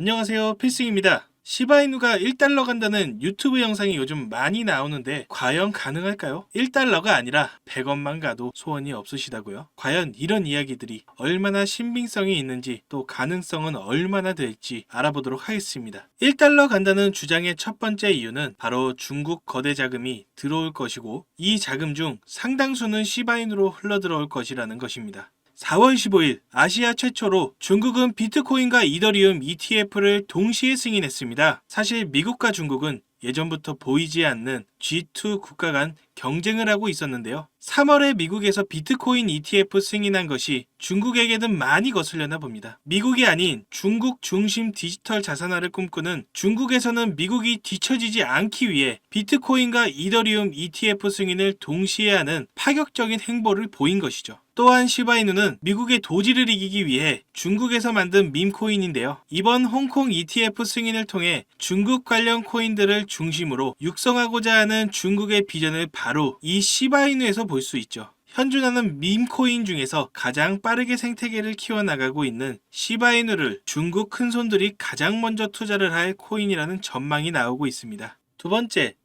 안녕하세요, 필승입니다. 시바이누가 1달러 간다는 유튜브 영상이 요즘 많이 나오는데 과연 가능할까요? 1달러가 아니라 100원만 가도 소원이 없으시다고요? 과연 이런 이야기들이 얼마나 신빙성이 있는지 또 가능성은 얼마나 될지 알아보도록 하겠습니다. 1달러 간다는 주장의 첫 번째 이유는 바로 중국 거대 자금이 들어올 것이고 이 자금 중 상당수는 시바이누로 흘러들어올 것이라는 것입니다. 4월 15일 아시아 최초로 중국은 비트코인과 이더리움 ETF를 동시에 승인했습니다. 사실 미국과 중국은 예전부터 보이지 않는 G2 국가 간 경쟁을 하고 있었는데요. 3월에 미국에서 비트코인 ETF 승인한 것이 중국에게는 많이 거슬려나 봅니다. 미국이 아닌 중국 중심 디지털 자산화를 꿈꾸는 중국에서는 미국이 뒤처지지 않기 위해 비트코인과 이더리움 ETF 승인을 동시에 하는 파격적인 행보를 보인 것이죠. 또한 시바이누는 미국의 도지를 이기기 위해 중국에서 만든 밈코인인데요. 이번 홍콩 ETF 승인을 통해 중국 관련 코인들을 중심으로 육성하고자 하는 중국의 비전을 바로 이 시바이누에서 볼 수 있죠. 현존하는 밈코인 중에서 가장 빠르게 생태계를 키워나가고 있는 시바이누를 중국 큰손들이 가장 먼저 투자를 할 코인이라는 전망이 나오고 있습니다. 두 번째,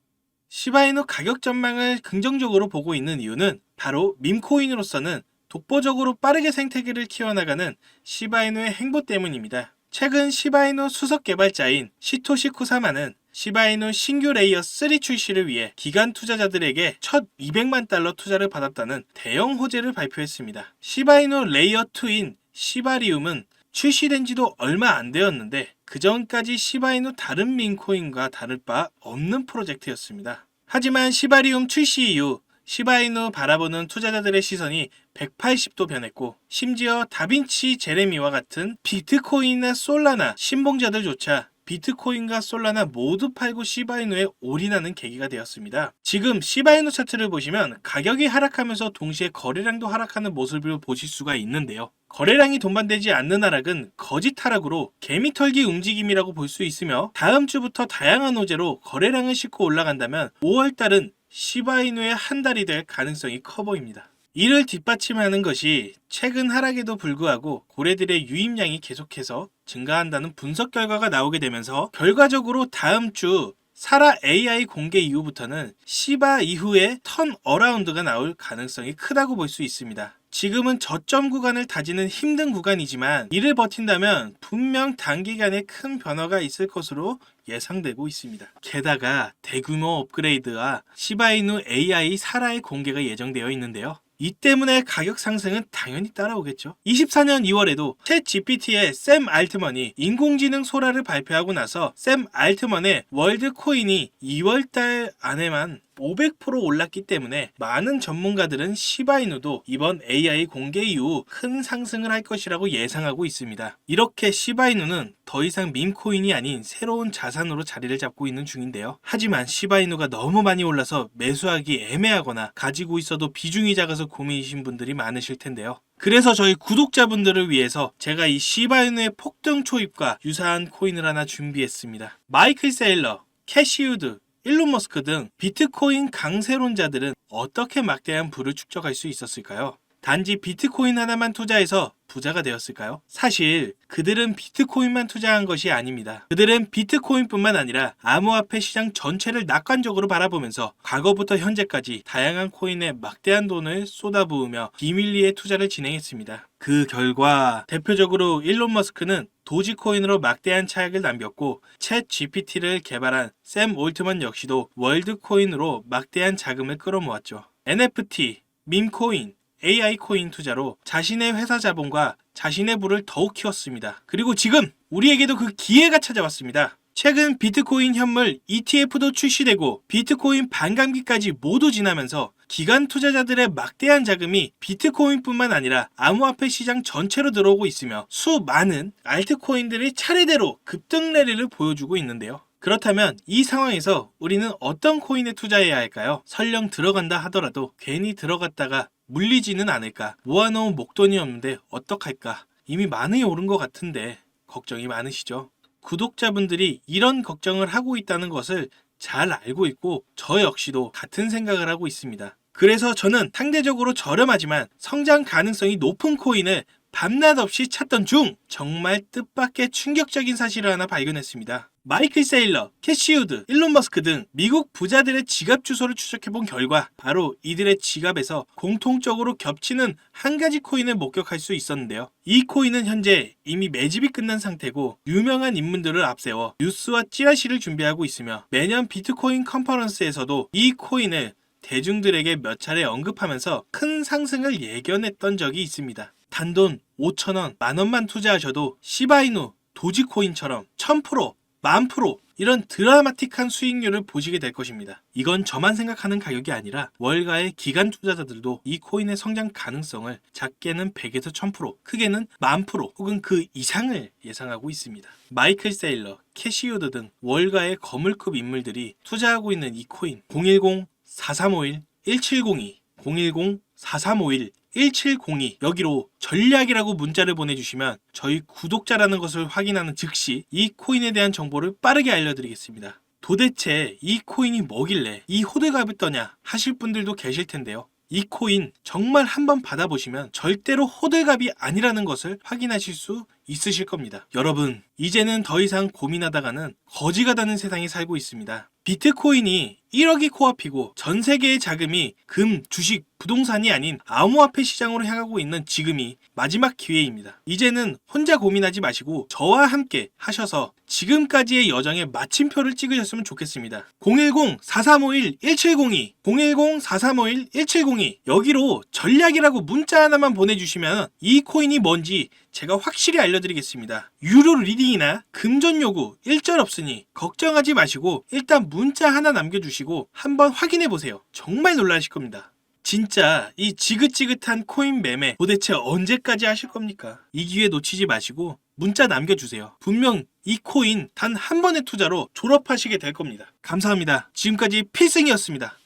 시바이누 가격 전망을 긍정적으로 보고 있는 이유는 바로 밈코인으로서는 독보적으로 빠르게 생태계를 키워나가는 시바이누의 행보 때문입니다. 최근 시바이누 수석 개발자인 시토시 쿠사마는 시바이누 신규 레이어 3 출시를 위해 기관 투자자들에게 첫 200만 달러 투자를 받았다는 대형 호재를 발표했습니다. 시바이누 레이어 2인 시바리움은 출시된 지도 얼마 안 되었는데 그 전까지 시바이누 다른 밈코인과 다를 바 없는 프로젝트였습니다. 하지만 시바리움 출시 이후 시바이누 바라보는 투자자들의 시선이 180도 변했고 심지어 다빈치 제레미와 같은 비트코인이나 솔라나 신봉자들조차 비트코인과 솔라나 모두 팔고 시바이누에 올인하는 계기가 되었습니다. 지금 시바이누 차트를 보시면 가격이 하락하면서 동시에 거래량도 하락하는 모습을 보실 수가 있는데요. 거래량이 동반되지 않는 하락은 거짓 하락으로 개미털기 움직임이라고 볼 수 있으며 다음 주부터 다양한 호재로 거래량을 싣고 올라간다면 5월달은 시바이누의 한 달이 될 가능성이 커 보입니다. 이를 뒷받침하는 것이 최근 하락에도 불구하고 고래들의 유입량이 계속해서 증가한다는 분석 결과가 나오게 되면서 결과적으로 다음 주 사라 AI 공개 이후부터는 시바 이후에 턴 어라운드가 나올 가능성이 크다고 볼 수 있습니다. 지금은 저점 구간을 다지는 힘든 구간이지만 이를 버틴다면 분명 단기간에 큰 변화가 있을 것으로 예상되고 있습니다. 게다가 대규모 업그레이드와 시바이누 AI 사라의 공개가 예정되어 있는데요. 이 때문에 가격 상승은 당연히 따라오겠죠. 24년 2월에도 챗 GPT의 샘 알트먼이 인공지능 소라를 발표하고 나서 샘 알트먼의 월드 코인이 2월달 안에만 500% 올랐기 때문에 많은 전문가들은 시바이누도 이번 AI 공개 이후 큰 상승을 할 것이라고 예상하고 있습니다. 이렇게 시바이누는 더 이상 밈코인이 아닌 새로운 자산으로 자리를 잡고 있는 중인데요. 하지만 시바이누가 너무 많이 올라서 매수하기 애매하거나 가지고 있어도 비중이 작아서 고민이신 분들이 많으실 텐데요. 그래서 저희 구독자분들을 위해서 제가 이 시바이누의 폭등 초입과 유사한 코인을 하나 준비했습니다. 마이클 세일러, 캐시우드, 일론 머스크 등 비트코인 강세론자들은 어떻게 막대한 부를 축적할 수 있었을까요? 단지 비트코인 하나만 투자해서 부자가 되었을까요? 사실 그들은 비트코인만 투자한 것이 아닙니다. 그들은 비트코인뿐만 아니라 암호화폐 시장 전체를 낙관적으로 바라보면서 과거부터 현재까지 다양한 코인에 막대한 돈을 쏟아부으며 비밀리에 투자를 진행했습니다. 그 결과 대표적으로 일론 머스크는 도지코인으로 막대한 차익을 남겼고 챗 GPT를 개발한 샘 올트먼 역시도 월드코인으로 막대한 자금을 끌어모았죠. NFT, 밈코인, AI 코인 투자로 자신의 회사 자본과 자신의 부를 더욱 키웠습니다. 그리고 지금 우리에게도 그 기회가 찾아왔습니다. 최근 비트코인 현물 ETF도 출시되고 비트코인 반감기까지 모두 지나면서 기관 투자자들의 막대한 자금이 비트코인뿐만 아니라 암호화폐 시장 전체로 들어오고 있으며 수많은 알트코인들이 차례대로 급등 랠리를 보여주고 있는데요. 그렇다면 이 상황에서 우리는 어떤 코인에 투자해야 할까요? 설령 들어간다 하더라도 괜히 들어갔다가 물리지는 않을까? 모아놓은 목돈이 없는데 어떡할까? 이미 많이 오른 것 같은데 걱정이 많으시죠? 구독자분들이 이런 걱정을 하고 있다는 것을 잘 알고 있고 저 역시도 같은 생각을 하고 있습니다. 그래서 저는 상대적으로 저렴하지만 성장 가능성이 높은 코인을 밤낮 없이 찾던 중 정말 뜻밖의 충격적인 사실을 하나 발견했습니다. 마이클 세일러, 캐시 우드, 일론 머스크 등 미국 부자들의 지갑 주소를 추적해본 결과 바로 이들의 지갑에서 공통적으로 겹치는 한 가지 코인을 목격할 수 있었는데요. 이 코인은 현재 이미 매집이 끝난 상태고 유명한 인물들을 앞세워 뉴스와 찌라시를 준비하고 있으며 매년 비트코인 컨퍼런스에서도 이 코인을 대중들에게 몇 차례 언급하면서 큰 상승을 예견했던 적이 있습니다. 단돈 5,000원, 만원만 투자하셔도 시바이누, 도지코인처럼 1000%, 10,000% 이런 드라마틱한 수익률을 보시게 될 것입니다. 이건 저만 생각하는 가격이 아니라 월가의 기관 투자자들도 이 코인의 성장 가능성을 작게는 100에서 1000%, 크게는 10,000% 혹은 그 이상을 예상하고 있습니다. 마이클 세일러, 캐시 우드 등 월가의 거물급 인물들이 투자하고 있는 이 코인 010-4351-1702 010-4351-1702 여기로 전략이라고 문자를 보내주시면 저희 구독자라는 것을 확인하는 즉시 이 코인에 대한 정보를 빠르게 알려드리겠습니다. 도대체 이 코인이 뭐길래 이 호들갑을 떠냐 하실 분들도 계실 텐데요. 이 코인 정말 한번 받아보시면 절대로 호들갑이 아니라는 것을 확인하실 수 있으실 겁니다. 여러분, 이제는 더 이상 고민하다가는 거지가 되는 세상에 살고 있습니다. 비트코인이 1억이 코앞이고 전 세계의 자금이 금, 주식, 부동산이 아닌 암호화폐 시장으로 향하고 있는 지금이 마지막 기회입니다. 이제는 혼자 고민하지 마시고 저와 함께 하셔서 지금까지의 여정에 마침표를 찍으셨으면 좋겠습니다. 010-4351-1702 010-4351-1702 여기로 전략이라고 문자 하나만 보내주시면 이 코인이 뭔지 제가 확실히 알려드리겠습니다. 유료 리딩이나 금전 요구 일절 없으니 걱정하지 마시고 일단 문자 하나 남겨주시고 한번 확인해보세요. 정말 놀라실 겁니다. 진짜 이 지긋지긋한 코인 매매 도대체 언제까지 하실 겁니까? 이 기회 놓치지 마시고 문자 남겨주세요. 분명 이 코인 단 한 번의 투자로 졸업하시게 될 겁니다. 감사합니다. 지금까지 필승이었습니다.